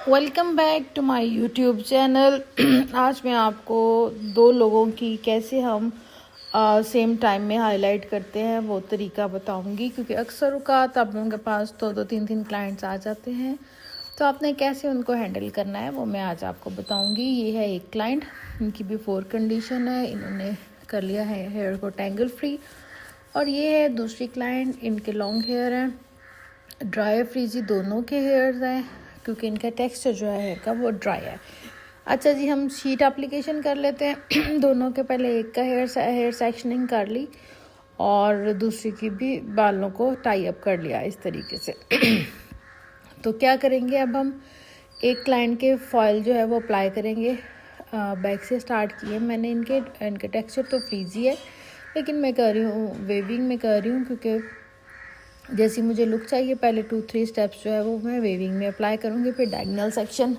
Welcome back to my YouTube channel. आज मैं आपको दो लोगों की कैसे हम सेम टाइम में हाईलाइट करते हैं वो तरीका बताऊंगी, क्योंकि अक्सर औक़ात आप लोगों के पास तो दो तीन क्लाइंट्स आ जाते हैं, तो आपने कैसे उनको हैंडल करना है वो मैं आज आपको बताऊंगी। ये है एक क्लाइंट, इनकी बिफोर कंडीशन है, इन्होंने कर लिया है हेयर को टैंगल फ्री। और ये है दूसरी क्लाइंट, इनके लॉन्ग हेयर हैं, ड्राई फ्रीजी दोनों के हेयर्स हैं, क्योंकि इनका टेक्सचर जो है हेयर का वो ड्राई है। अच्छा जी, हम शीट एप्लीकेशन कर लेते हैं। दोनों के पहले एक का हेयर सेक्शनिंग कर ली और दूसरी की भी बालों को टाई अप कर लिया इस तरीके से। तो क्या करेंगे, अब हम एक क्लाइंट के फॉयल जो है वो अप्लाई करेंगे। बैक से स्टार्ट किए मैंने, इनके टेक्सचर तो फ्रीजी है, लेकिन मैं कर रही हूँ वेविंग में कर रही हूँ, क्योंकि जैसी मुझे लुक चाहिए पहले 2-3 स्टेप्स जो है वो मैं वेविंग में अप्लाई करूँगी, फिर डायगोनल सेक्शन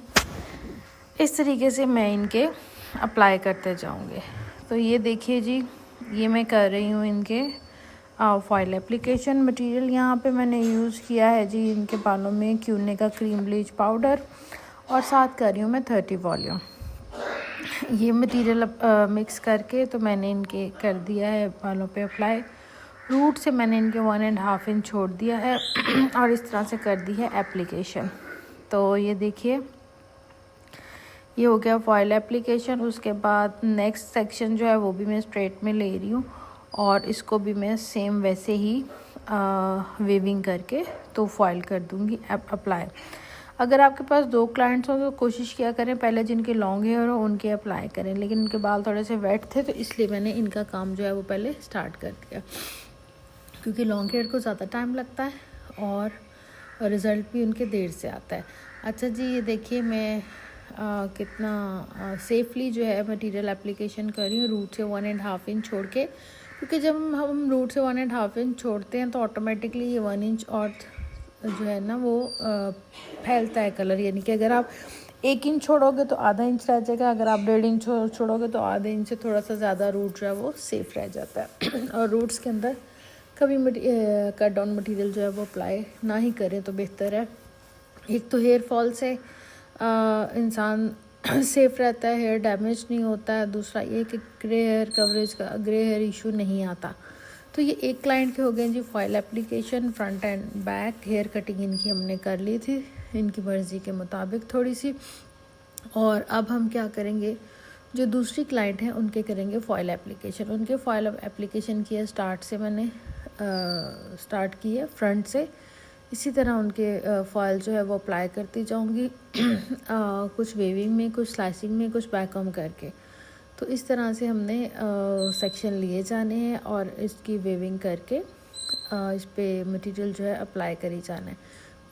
इस तरीके से मैं इनके अप्लाई करते जाऊँगी। तो ये देखिए जी, ये मैं कर रही हूँ इनके फॉयल एप्लीकेशन। मटेरियल यहाँ पे मैंने यूज़ किया है जी इनके बालों में क्यूने का क्रीम ब्लीच पाउडर, और साथ कर रही हूँ मैं 30 वॉल्यूम। ये मटेरियल मिक्स करके तो मैंने इनके कर दिया है बालों पे अप्लाई। रूट से मैंने इनके 1.5 इंच छोड़ दिया है और इस तरह से कर दी है एप्लीकेशन। तो ये देखिए, ये हो गया फॉयल एप्लीकेशन। उसके बाद नेक्स्ट सेक्शन जो है वो भी मैं स्ट्रेट में ले रही हूँ और इसको भी मैं सेम वैसे ही वेविंग करके तो फॉयल कर दूँगी अप्लाई। अगर आपके पास 2 क्लाइंट्स हो तो कोशिश किया करें पहले जिनके लॉन्ग हेयर हो उनके अप्लाई करें, लेकिन उनके बाल थोड़े से वेट थे तो इसलिए मैंने इनका काम जो है वो पहले स्टार्ट कर दिया, क्योंकि लॉन्ग हेयर को ज़्यादा टाइम लगता है और रिज़ल्ट भी उनके देर से आता है। अच्छा जी, ये देखिए मैं कितना सेफली जो है मटेरियल एप्लीकेशन कर रही हूँ रूट से 1.5 इंच छोड़ के, क्योंकि जब हम रूट से 1.5 इंच छोड़ते हैं तो ऑटोमेटिकली ये 1 इंच और जो है ना वो फैलता है कलर। यानी कि अगर आप 1 इंच छोड़ोगे तो आधा इंच रह जाएगा, अगर आप 1.5 इंच छोड़ोगे तो आधे इंच से थोड़ा सा ज़्यादा रूट जो है वो सेफ रह जाता है। और रूट्स के अंदर कभी कट डाउन मटेरियल जो है वो अप्लाई ना ही करें तो बेहतर है। एक तो हेयर फॉल से इंसान सेफ रहता है, हेयर डैमेज नहीं होता है। दूसरा ये कि ग्रे हेयर इशू नहीं आता। तो ये एक क्लाइंट के हो गए जी foil application, front and back hair cutting इनकी हमने कर ली थी इनकी मर्ज़ी के मुताबिक थोड़ी सी। और अब हम क्या करेंगे, जो दूसरी क्लाइंट हैं उनके करेंगे फॉयल एप्लीकेशन। उनके फॉयल एप्लीकेशन की है स्टार्ट से मैंने स्टार्ट की है फ्रंट से, इसी तरह उनके फॉयल जो है वो अप्लाई करती जाऊंगी। कुछ वेविंग में, कुछ स्लाइसिंग में, कुछ बैककम करके। तो इस तरह से हमने सेक्शन लिए जाने हैं और इसकी वेविंग करके इस पे मटेरियल जो है अप्लाई करी जाना है।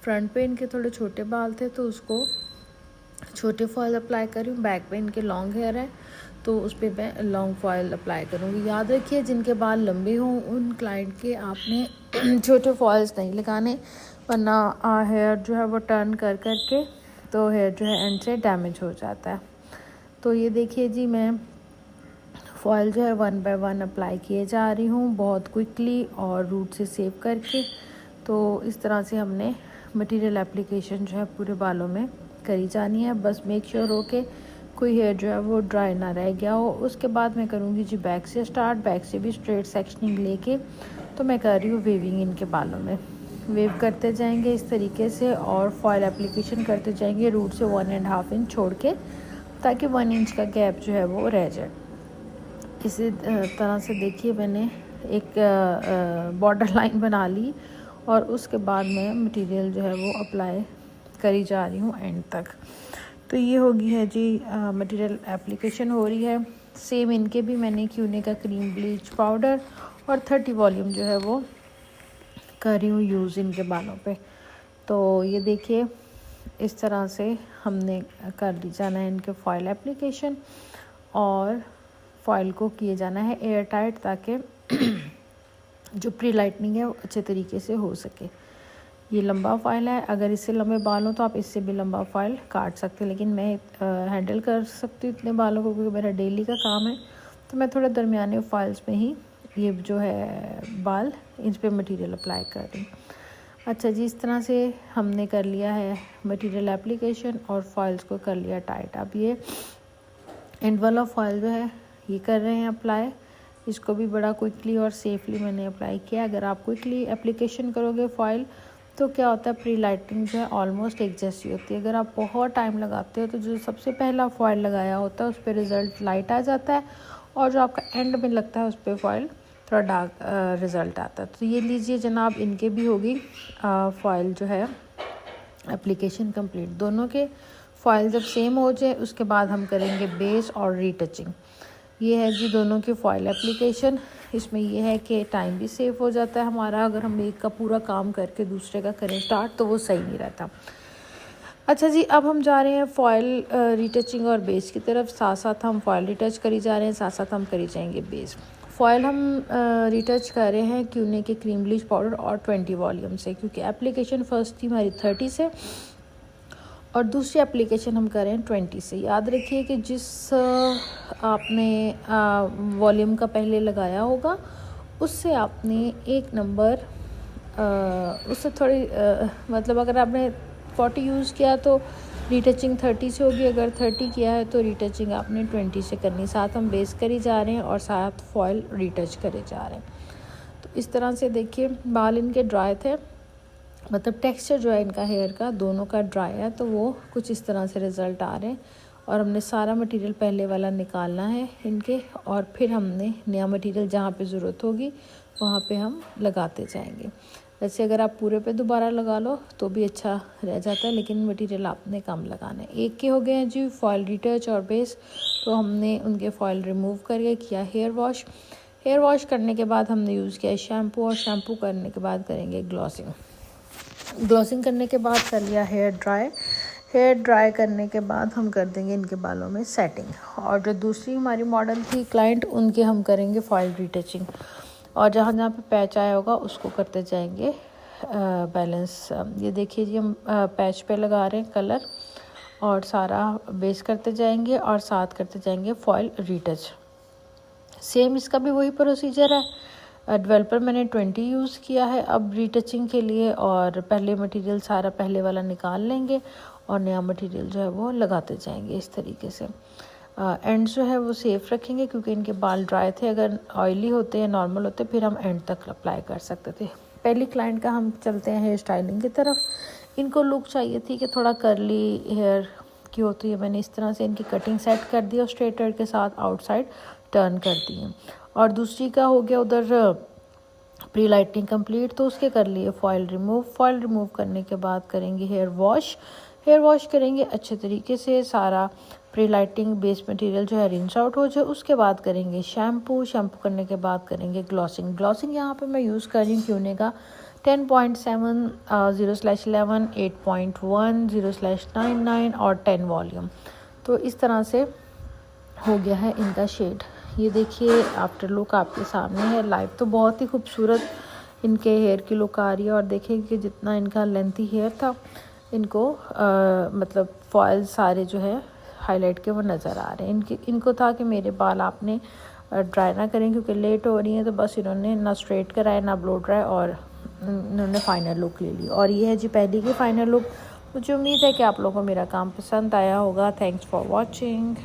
फ्रंट पे इनके थोड़े छोटे बाल थे तो उसको छोटे फॉयल अप्लाई करी हूँ। बैक पे इनके लॉन्ग हेयर है तो उस पर मैं लॉन्ग फॉयल अप्लाई करूँगी। याद रखिए जिनके बाल लंबे हों उन क्लाइंट के आपने छोटे फॉल्स नहीं लगाने, वरना हेयर जो है वो टर्न कर के तो हेयर जो है एंड से डैमेज हो जाता है। तो ये देखिए जी, मैं फॉयल जो है 1 बाय 1 अप्लाई किए जा रही हूँ बहुत क्विकली और रूट से सेव करके। तो इस तरह से हमने मटेरियल एप्लीकेशन जो है पूरे बालों में करी जानी है। बस मेक श्योर हो के कोई हेयर जो है वो ड्राई ना रह गया हो। उसके बाद मैं करूँगी जी बैक से स्टार्ट। बैक से भी स्ट्रेट सेक्शनिंग लेके तो मैं कर रही हूँ वेविंग इनके बालों में। वेव करते जाएंगे इस तरीके से और फॉयल एप्लीकेशन करते जाएंगे रूट से 1.5 इंच छोड़ के, ताकि 1 इंच का गैप जो है वो रह जाए। इसी तरह से देखिए मैंने एक बॉर्डर लाइन बना ली और उसके बाद मैं मटेरियल जो है वो अप्लाई करी जा रही हूँ एंड तक। तो ये होगी है जी मटेरियल एप्लीकेशन हो रही है। सेम इनके भी मैंने क्यूने का क्रीम ब्लीच पाउडर और 30 वॉल्यूम जो है वो कर रही हूँ यूज़ इनके बालों पे। तो ये देखिए इस तरह से हमने कर ली जाना है इनके फॉयल एप्लीकेशन और फॉयल को किए जाना है एयर टाइट, ताकि जो प्री लाइटनिंग है वो अच्छे तरीके से हो सके। ये लंबा फॉयल है, अगर इससे लंबे बाल हो तो आप इससे भी लंबा फॉयल काट सकते हैं, लेकिन मैं हैंडल कर सकती हूँ इतने बालों को क्योंकि मेरा डेली का काम है। तो मैं थोड़े दरमियाने फॉइल्स में ही ये जो है बाल इन पर मटेरियल अप्लाई कर रही हूँ। अच्छा जी, इस तरह से हमने कर लिया है मटेरियल एप्लीकेशन और फॉइल्स को कर लिया टाइट। अब ये एंड वाला फॉइल जो है ये कर रहे हैं अप्लाई। इसको भी बड़ा क्विकली और सेफली मैंने अप्लाई किया। अगर आप क्विकली एप्लीकेशन करोगे फॉइल तो क्या होता है, प्री लाइटिंग जो है ऑलमोस्ट एक जैसी होती है। अगर आप बहुत टाइम लगाते हो तो जो सबसे पहला फॉइल लगाया होता है उस पर रिज़ल्ट लाइट आ जाता है, और जो आपका एंड में लगता है उस पर फॉइल थोड़ा डार्क रिज़ल्ट आता है। तो ये लीजिए जनाब, इनके भी होगी फॉइल जो है एप्लीकेशन कंप्लीट। दोनों के फॉइल जब सेम हो जाए उसके बाद हम करेंगे बेस और रीटचिंग। ये है जी दोनों की फॉइल एप्लीकेशन। इसमें ये है कि टाइम भी सेव हो जाता है हमारा। अगर हम एक का पूरा काम करके दूसरे का करें स्टार्ट तो वो सही नहीं रहता। अच्छा जी, अब हम जा रहे हैं फॉइल रीटचिंग और बेस की तरफ। साथ साथ हम फॉइल रीटच करी जा रहे हैं, साथ साथ हम करी जाएंगे बेस। फॉइल हम रीटच कर रहे हैं क्यूने के क्रीम ब्लीच पाउडर और 20 वॉल्यूम से, क्योंकि एप्लीकेशन फर्स्ट थी हमारी 30 से और दूसरी एप्लीकेशन हम करें 20 से। याद रखिए कि जिस आपने वॉल्यूम का पहले लगाया होगा उससे आपने एक नंबर उससे थोड़ी मतलब अगर आपने 40 यूज़ किया तो रीटचिंग 30 से होगी, अगर 30 किया है तो रीटचिंग आपने 20 से करनी। साथ हम बेस करी जा रहे हैं और साथ फॉइल रीटच करे जा रहे हैं। तो इस तरह से देखिए, बाल इनके ड्राई थे, मतलब टेक्सचर जो है इनका हेयर का दोनों का ड्राई है, तो वो कुछ इस तरह से रिज़ल्ट आ रहे हैं। और हमने सारा मटेरियल पहले वाला निकालना है इनके, और फिर हमने नया मटेरियल जहाँ पे ज़रूरत होगी वहाँ पे हम लगाते जाएंगे। वैसे अगर आप पूरे पे दोबारा लगा लो तो भी अच्छा रह जाता है, लेकिन मटेरियल आपने कम लगाना है। एक के हो गए हैं जी फॉइल रीटच और बेस, तो हमने उनके फॉइल रिमूव करके किया हेयर वॉश। हेयर वॉश करने के बाद हमने यूज़ किया शैम्पू, और शैम्पू करने के बाद करेंगे ग्लॉसिंग। ग्लॉसिंग करने के बाद कर लिया हेयर ड्राई। हेयर ड्राई करने के बाद हम कर देंगे इनके बालों में सेटिंग। और जो दूसरी हमारी मॉडल थी क्लाइंट, उनके हम करेंगे फॉइल रीटचिंग, और जहाँ जहाँ पे पैच आया होगा उसको करते जाएंगे बैलेंस। ये देखिए जी, हम पैच पे लगा रहे हैं कलर और सारा बेस करते जाएंगे और साथ करते जाएंगे फॉइल रीटच। सेम इसका भी वही प्रोसीजर है। डेवलपर मैंने 20 यूज़ किया है अब रीटचिंग के लिए, और पहले मटेरियल सारा पहले वाला निकाल लेंगे और नया मटेरियल जो है वो लगाते जाएंगे इस तरीके से। एंड जो है वो सेफ रखेंगे क्योंकि इनके बाल ड्राई थे। अगर ऑयली होते या नॉर्मल होते फिर हम एंड तक अप्लाई कर सकते थे। पहली क्लाइंट का हम चलते हैं हेयर स्टाइलिंग की तरफ। इनको लुक चाहिए थी कि थोड़ा करली हेयर की होती है। मैंने इस तरह से इनकी कटिंग सेट कर दी और स्ट्रेटनर के साथ आउटसाइड टर्न कर दी है। और दूसरी का हो गया उधर प्री लाइटिंग कंप्लीट, तो उसके कर लिए फॉइल रिमूव। फॉइल रिमूव करने के बाद करेंगे हेयर वॉश। हेयर वॉश करेंगे अच्छे तरीके से, सारा प्री लाइटिंग बेस मटेरियल जो है रिंस आउट हो जाए। उसके बाद करेंगे शैम्पू। शैम्पू करने के बाद करेंगे ग्लॉसिंग। ग्लॉसिंग यहाँ पे मैं यूज़ कर रही हूँ क्यूने का 10.7 0/11 8.1 0/99 और 10 वॉल्यूम। तो इस तरह से हो गया है इनका शेड। ये देखिए आफ्टर लुक आपके सामने है। लाइव तो बहुत ही खूबसूरत इनके हेयर की लुक आ रही है। और देखिए कि जितना इनका लेंथी हेयर था इनको मतलब फॉइल सारे जो है हाईलाइट के वो नज़र आ रहे हैं। इनको था कि मेरे बाल आपने ड्राई ना करें क्योंकि लेट हो रही हैं, तो बस इन्होंने ना स्ट्रेट कराया ना ब्लो ड्राई, और इन्होंने फ़ाइनल लुक ले ली। और ये है जी पहली की फ़ाइनल लुक। मुझे उम्मीद है कि आप लोगों को मेरा काम पसंद आया होगा। Thanks for watching.